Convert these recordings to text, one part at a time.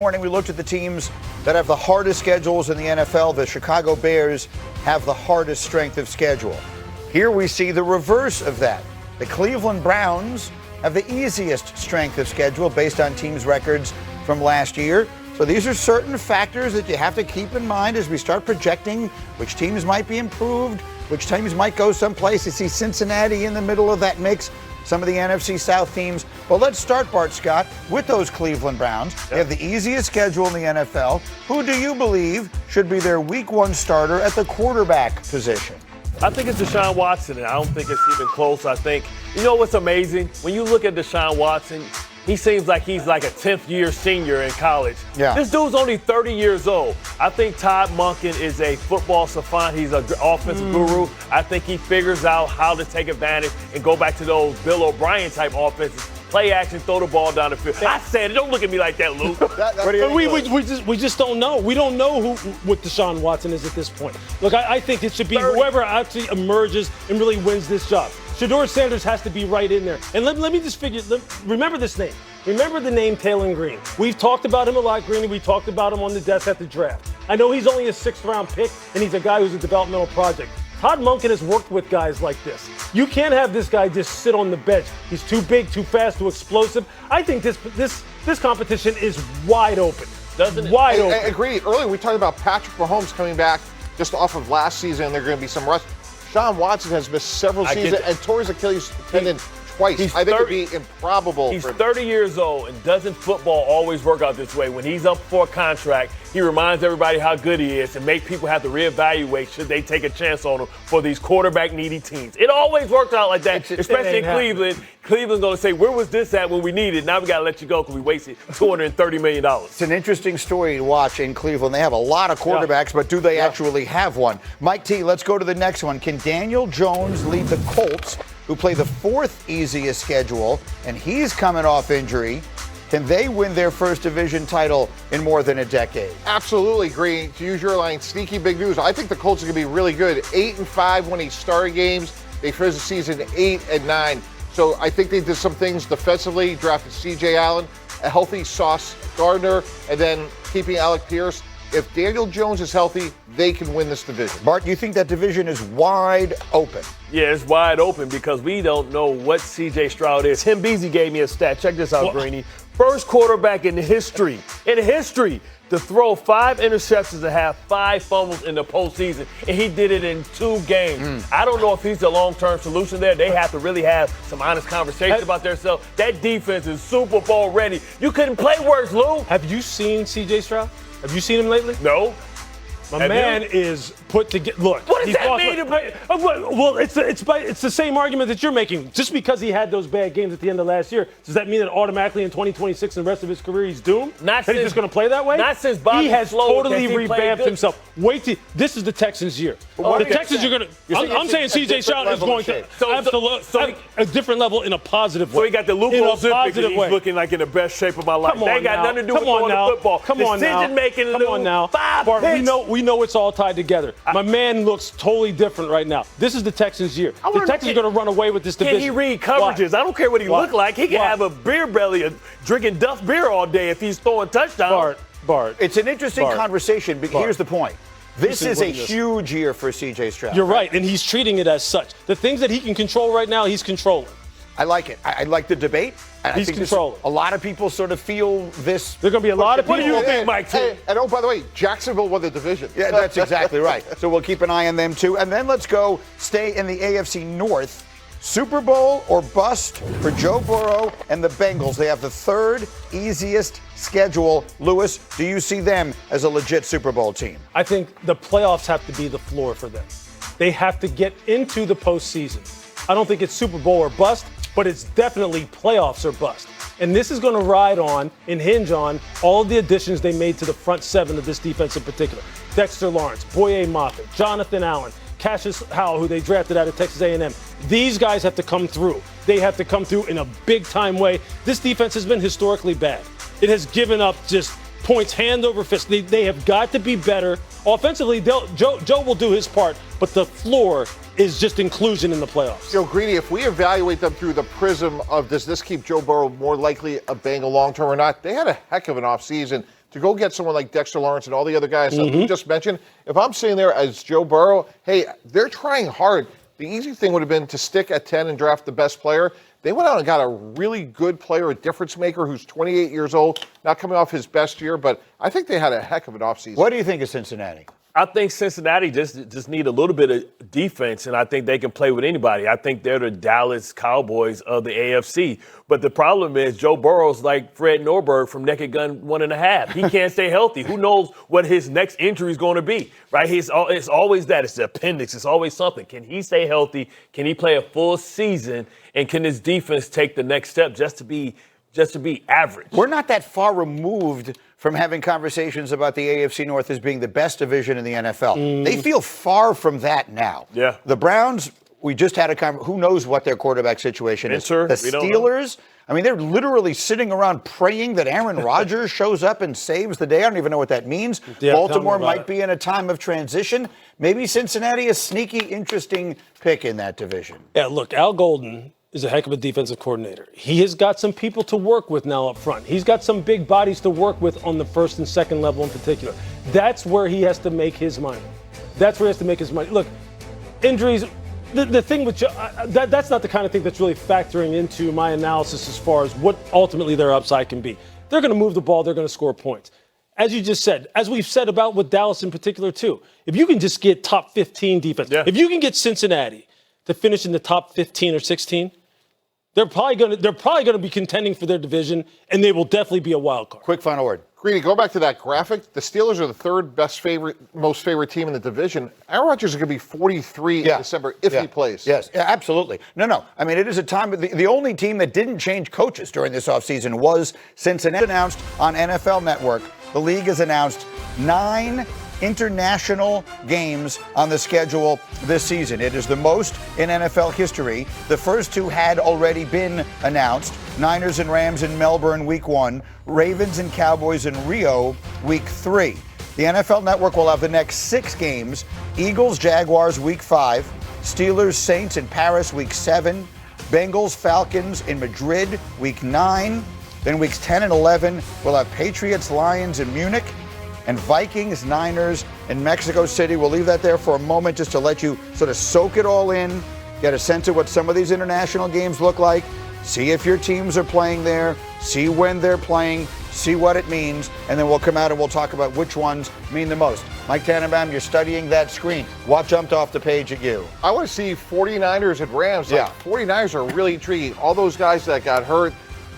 Morning, we looked at the teams that have the hardest schedules in the NFL. The Chicago Bears have the hardest strength of schedule. Here we see the reverse of that. The Cleveland Browns have the easiest strength of schedule based on teams' records from last year. So these are certain factors that you have to keep in mind as we start projecting which teams might be improved, which teams might go someplace. You see Cincinnati in the middle of that mix, some of the NFC South teams. Well, let's start, Bart Scott, with those Cleveland Browns. They have the easiest schedule in the NFL. Who do you believe should be their week one starter at the quarterback position? I think it's Deshaun Watson, and I don't think it's even close. I think, you know what's amazing? When you look at Deshaun Watson, he seems like he's like a 10th-year senior in college. Yeah. This dude's only 30 years old. I think Todd Monken is a football savant. He's an offensive guru. I think he figures out how to take advantage and go back to those Bill O'Brien-type offenses. Play action, throw the ball down the field. I said it. Don't look at me like that, Luke. We just don't know. We don't know what Deshaun Watson is at this point. Look, I think it should be whoever actually emerges and really wins this job. Shedeur Sanders has to be right in there. And let me just remember this name. Remember the name Taylor Green. We've talked about him a lot, Greeny. We talked about him on the desk at the draft. I know he's only a 6th-round pick, and he's a guy who's a developmental project. Todd Monken has worked with guys like this. You can't have this guy just sit on the bench. He's too big, too fast, too explosive. I think this competition is wide open. Doesn't it? Wide open. I agree. Earlier we talked about Patrick Mahomes coming back just off of last season, and there's going to be some rust. Deshaun Watson has missed several seasons and tore his Achilles tendon twice. I think it'd be improbable. He's 30 years old, and doesn't football always work out this way? When he's up for a contract, he reminds everybody how good he is and make people have to reevaluate should they take a chance on him for these quarterback-needy teams. It always worked out like that, especially in Cleveland. Cleveland's going to say, where was this at when we needed it? Now we got to let you go because we wasted $230 million. It's an interesting story to watch in Cleveland. They have a lot of quarterbacks, but do they actually have one? Mike T, let's go to the next one. Can Daniel Jones lead the Colts, who play the 4th easiest schedule, and he's coming off injury? Can they win their first division title in more than a decade? Absolutely, Green. To use your line, sneaky big news. I think the Colts are going to be really good. 8-5 when he started games. They finished the season 8-9. So I think they did some things defensively. Drafted C.J. Allen, a healthy Sauce Gardner, and then keeping Alec Pierce. If Daniel Jones is healthy, they can win this division. Bart, you think that division is wide open? Yeah, it's wide open because we don't know what C.J. Stroud is. Tim Beasley gave me a stat. Check this out, Greeny. First quarterback in history, to throw 5 interceptions and have 5 fumbles in the postseason, and he did it in 2 games. I don't know if he's the long-term solution there. They have to really have some honest conversations about themselves. That defense is Super Bowl ready. You couldn't play worse, Lou. Have you seen C.J. Stroud? Have you seen him lately? No. My man is put together. Look, what does that mean? Well, it's the same argument that you're making. Just because he had those bad games at the end of last year, does that mean that automatically in 2026 and the rest of his career he's doomed? Not that he's just going to play that way? Not since Bobby He has Slow totally revamped himself. Wait till this is the Texans' year. The Texans are going to. I'm saying C.J. Stroud is going to a different level in a positive way. So he got the loophole zipping and he's looking like in the best shape of my life. They ain't got nothing to do with throwing the football. Come on now. Decision making. Come on now. Bart, we know it's all tied together. My man looks totally different right now. This is the Texans' year. The Texans are going to run away with this division. Can he read coverages? I don't care what he look like. He can have a beer belly, drinking Duff beer all day if he's throwing touchdowns. Bart. It's an interesting conversation, but here's the point. This is a huge year for C.J. Stroud. You're right, and he's treating it as such. The things that he can control right now, he's controlling. I like it. I like the debate. And he's controlling. A lot of people sort of feel this. There are going to be a lot of people. What do you think, Mike? And by the way, Jacksonville won the division. Yeah, that's exactly right. So we'll keep an eye on them, too. And then let's stay in the AFC North. Super Bowl or bust for Joe Burrow and the Bengals. They have the 3rd easiest schedule. Lewis, do you see them as a legit Super Bowl team? I think the playoffs have to be the floor for them. They have to get into the postseason. I don't think it's Super Bowl or bust, but it's definitely playoffs or bust. And this is going to ride on and hinge on all of the additions they made to the front 7 of this defense in particular. Dexter Lawrence, Boye Moffitt, Jonathan Allen, Cassius Howell, who they drafted out of Texas A&M. These guys have to come through. They have to come through in a big-time way. This defense has been historically bad. It has given up just points hand over fist. They have got to be better. Offensively, Joe will do his part, but the floor is just inclusion in the playoffs. You know, Greeny, if we evaluate them through the prism of does this keep Joe Burrow more likely a Bengal long-term or not, they had a heck of an offseason. to go get someone like Dexter Lawrence and all the other guys that you just mentioned. If I'm sitting there as Joe Burrow, hey, they're trying hard. The easy thing would have been to stick at 10 and draft the best player. They went out and got a really good player, a difference maker who's 28 years old, not coming off his best year, but I think they had a heck of an offseason. What do you think of Cincinnati? I think Cincinnati just need a little bit of defense, and I think they can play with anybody. I think they're the Dallas Cowboys of the AFC. But the problem is Joe Burrow's like Fred Norberg from Naked Gun 1.5. He can't stay healthy. Who knows what his next injury is going to be, right? It's always that. It's the appendix. It's always something. Can he stay healthy? Can he play a full season? And can his defense take the next step just to be average? We're not that far removed from having conversations about the AFC North as being the best division in the NFL. They feel far from that now. Yeah. The Browns, we just had a conversation. Who knows what their quarterback situation is? Sure. The Steelers, I mean, they're literally sitting around praying that Aaron Rodgers shows up and saves the day. I don't even know what that means. Yeah, Baltimore might be in a time of transition. Maybe Cincinnati, a sneaky, interesting pick in that division. Yeah, look, Al Golden is a heck of a defensive coordinator. He has got some people to work with now up front. He's got some big bodies to work with on the first and second level in particular. That's where he has to make his money. Look, injuries, the thing with that's not the kind of thing that's really factoring into my analysis as far as what ultimately their upside can be. They're going to move the ball. They're going to score points. As you just said, as we've said about with Dallas in particular too, if you can just get top 15 defense, if you can get Cincinnati to finish in the top 15 or 16, they're probably going to be contending for their division, and they will definitely be a wild card. Quick final word. Greeny, go back to that graphic. The Steelers are the third most favorite team in the division. Aaron Rodgers is going to be 43 in December if he plays. Yes, absolutely. No. I mean, it is a time. The only team that didn't change coaches during this offseason was Cincinnati. Announced on NFL Network, the league has announced 9 international games on the schedule this season. It is the most in NFL history. The first 2 had already been announced. Niners and Rams in Melbourne, week 1. Ravens and Cowboys in Rio, week 3. The NFL Network will have the next 6 games. Eagles, Jaguars, week 5. Steelers, Saints in Paris, week 7. Bengals, Falcons in Madrid, week 9. Then weeks 10 and 11, we'll have Patriots, Lions in Munich. And Vikings, Niners in Mexico City. We'll leave that there for a moment just to let you sort of soak it all in, get a sense of what some of these international games look like, see if your teams are playing there, see when they're playing, see what it means, and then we'll come out and we'll talk about which ones mean the most. Mike Tannenbaum, you're studying that screen. What jumped off the page at you? I want to see 49ers and Rams. 49ers are really intriguing. All those guys that got hurt,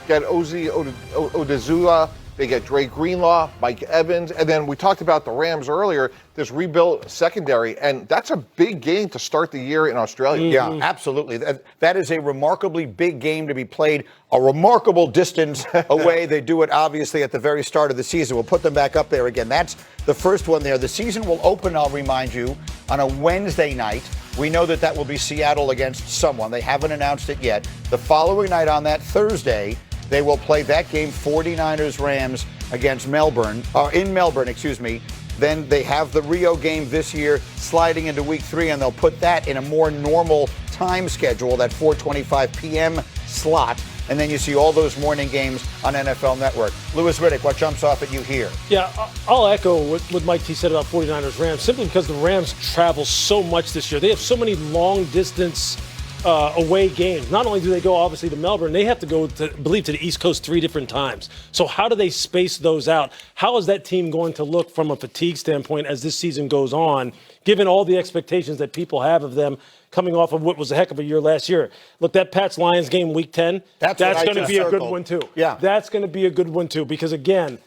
got Ozi Odezula, they get Dre Greenlaw, Mike Evans, and then we talked about the Rams earlier, this rebuilt secondary, and that's a big game to start the year in Australia. Yeah, absolutely. That is a remarkably big game to be played a remarkable distance away. They do it, obviously, at the very start of the season. We'll put them back up there again. That's the first one there. The season will open, I'll remind you, on a Wednesday night. We know that will be Seattle against someone. They haven't announced it yet. The following night on that Thursday, they will play that game, 49ers-Rams against Melbourne, in Melbourne, excuse me. Then they have the Rio game this year sliding into week 3, and they'll put that in a more normal time schedule, that 4:25 p.m. slot. And then you see all those morning games on NFL Network. Louis Riddick, what jumps off at you here? Yeah, I'll echo what Mike T said about 49ers-Rams, simply because the Rams travel so much this year. They have so many long-distance away games. Not only do they go obviously to Melbourne, they have to go to the East Coast 3 different times. So how do they space those out? How is that team going to look from a fatigue standpoint as this season goes on, given all the expectations that people have of them coming off of what was a heck of a year last year? Look, that Pats-Lions game week 10, that's going to be a good one too. Yeah. That's going to be a good one too, because again,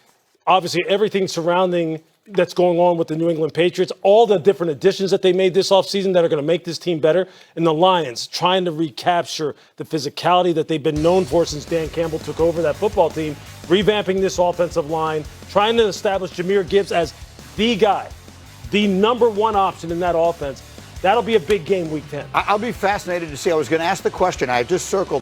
obviously everything surrounding that's going on with the New England Patriots, all the different additions that they made this offseason that are going to make this team better, and the Lions trying to recapture the physicality that they've been known for since Dan Campbell took over that football team, revamping this offensive line, trying to establish Jahmyr Gibbs as the guy, the number 1 option in that offense. That'll be a big game week 10. I'll be fascinated to see. I was going to ask the question. I just circled.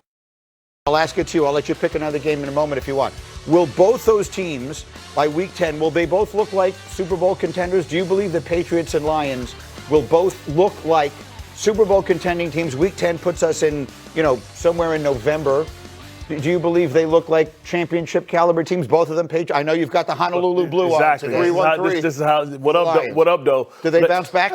I'll ask it to you. I'll let you pick another game in a moment if you want. Will both those teams, by week 10, will they both look like Super Bowl contenders? Do you believe the Patriots and Lions will both look like Super Bowl contending teams? Week 10 puts us in, somewhere in November. Do you believe they look like championship caliber teams? Both of them, Patriots. I know you've got the Honolulu Blue on today. This is how. What up, though? Do they bounce back?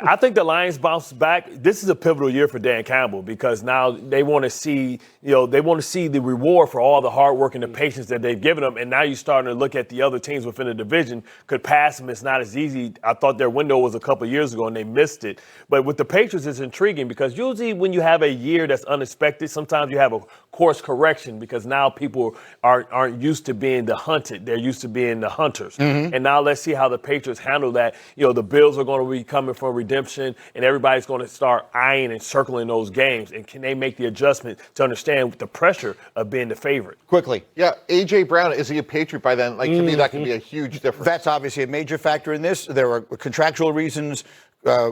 I think the Lions bounce back. This is a pivotal year for Dan Campbell because now they want to see, the reward for all the hard work and the patience that they've given them. And now you're starting to look at the other teams within the division could pass them. It's not as easy. I thought their window was a couple of years ago and they missed it. But with the Patriots, it's intriguing because usually when you have a year that's unexpected, sometimes you have a course correction because now people aren't used to being the hunted. They're used to being the hunters. Mm-hmm. And now let's see how the Patriots handle that. The Bills are going to be coming from redemption, and everybody's going to start eyeing and circling those games. And can they make the adjustment to understand the pressure of being the favorite? Quickly. Yeah, A.J. Brown, is he a Patriot by then? To me, that could be a huge difference. That's obviously a major factor in this. There are contractual reasons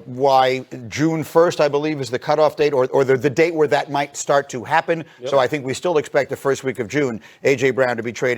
why June 1st, I believe, is the cutoff date or the date where that might start to happen. Yep. So I think we still expect the first week of June, A.J. Brown to be traded.